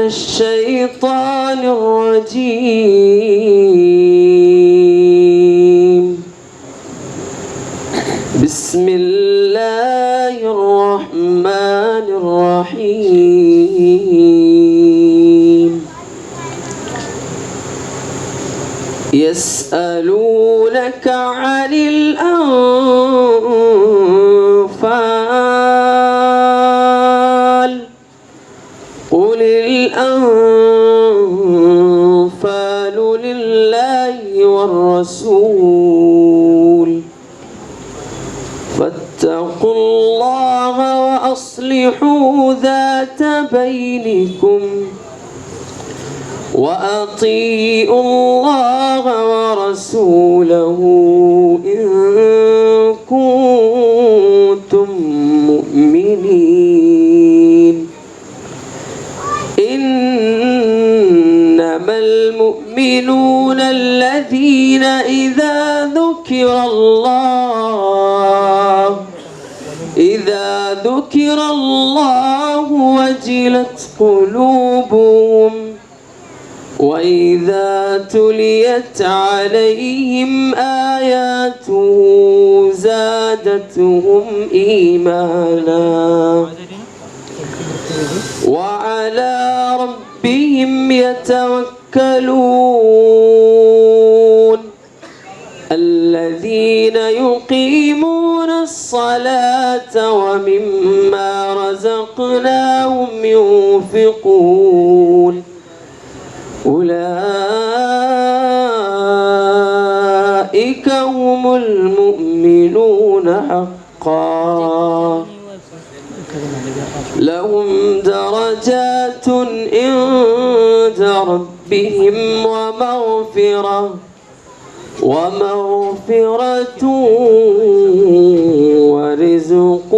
الشيطان الرجيم. بسم الله الرحمن الرحيم. يسألونك عن الأنفال قل الأنفال لله والرسول فاتقوا الله وأصلحوا ذات بينكم وأطيعوا الله ورسوله إن كنتم مؤمنين. إنما المؤمنون الذين إذا ذكر الله وجلت قلوبهم وإذا تليت عليهم آياته زادتهم إيمانا وعلى ربهم يتوكلون. الذين يقيمون الصلاة ومما رزقناهم ينفقون أولئك هم المؤمنون حقا لهم درجات عند ربهم ومغفرة ورزق